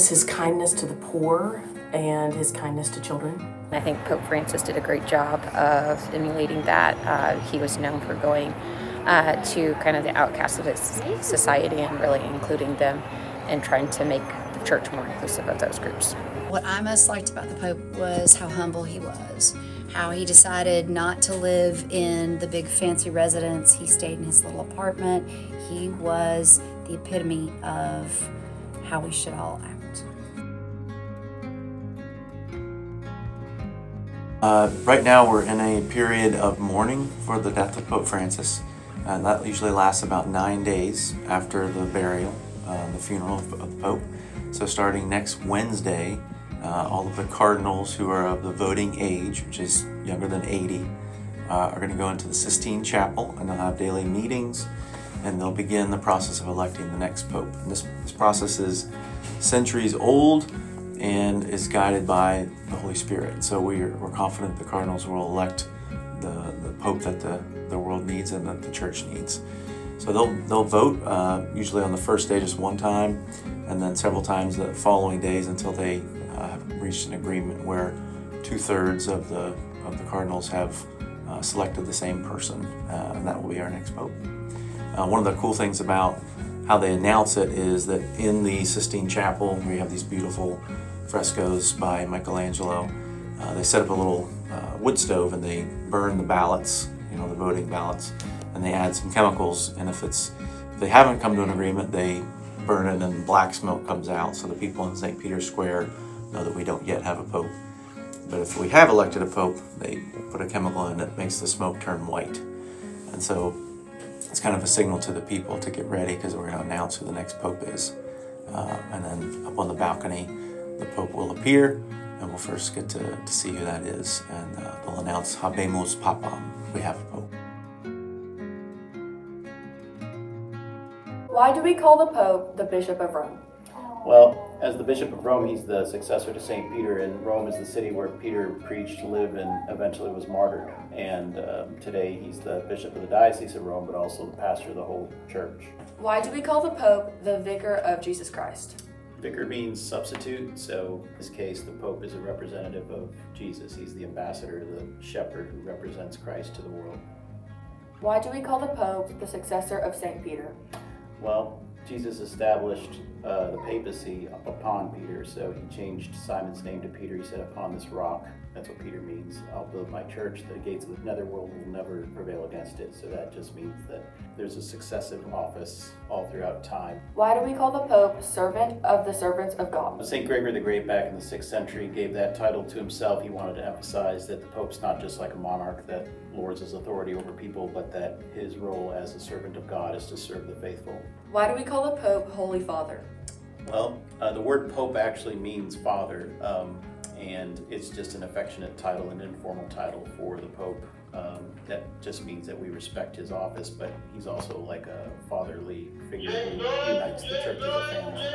Francis, his kindness to the poor and his kindness to children. I think Pope Francis did a great job of emulating that. He was known for going to kind of the outcasts of his society and really including them and trying to make the church more inclusive of those groups. What I most liked about the Pope was how humble he was, how he decided not to live in the big fancy residence. He stayed in his little apartment. He was the epitome of how we should all act. Right now we're in a period of mourning for the death of Pope Francis, and that usually lasts about 9 days after the burial, the funeral of the Pope. So starting next Wednesday, all of the cardinals who are of the voting age, which is younger than 80, are going to go into the Sistine Chapel, and they'll have daily meetings, and they'll begin the process of electing the next Pope. And this process is centuries old and is guided by the Holy Spirit. So we're confident the cardinals will elect the Pope that the world needs and that the church needs. So they'll vote usually on the first day just one time, and then several times the following days until they have reached an agreement where 2/3 of the cardinals have selected the same person, and that will be our next Pope. One of the cool things about how they announce it is that in the Sistine Chapel, we have these beautiful frescoes by Michelangelo. They set up a little wood stove and they burn the ballots, the voting ballots, and they add some chemicals. And if they haven't come to an agreement, they burn it and black smoke comes out, so the people in St. Peter's Square know that we don't yet have a pope. But if we have elected a pope, they put a chemical in that makes the smoke turn white. And so it's kind of a signal to the people to get ready, because we're going to announce who the next pope is. And then up on the balcony, the pope will appear, and we'll first get to see who that is. And they'll announce Habemus Papam, we have a pope. Why do we call the Pope the Bishop of Rome? Well, as the Bishop of Rome, he's the successor to St. Peter, and Rome is the city where Peter preached, lived, and eventually was martyred. And today he's the Bishop of the Diocese of Rome, but also the pastor of the whole church. Why do we call the Pope the Vicar of Jesus Christ? Vicar means substitute, so in this case the Pope is a representative of Jesus. He's the ambassador, the shepherd who represents Christ to the world. Why do we call the Pope the successor of St. Peter? Well, Jesus established the papacy upon Peter, so he changed Simon's name to Peter. He said, upon this rock, that's what Peter means, I'll build my church, the gates of the netherworld will never prevail against it. So that just means that there's a successive office all throughout time. Why do we call the Pope servant of the servants of God? St. Gregory the Great back in the 6th century gave that title to himself. He wanted to emphasize that the Pope's not just like a monarch that lords his authority over people, but that his role as a servant of God is to serve the faithful. Why do we call the Pope Holy Father? Well, the word Pope actually means father, and it's just an affectionate title, an informal title for the Pope. That just means that we respect his office, but he's also like a fatherly figure who unites the church as a family.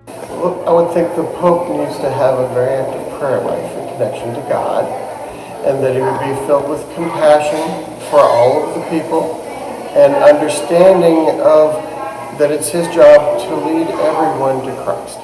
Well, I would think the Pope needs to have a very active prayer life in connection to God, and that he would be filled with compassion for all of the people, and understanding of that it's his job to lead everyone to Christ.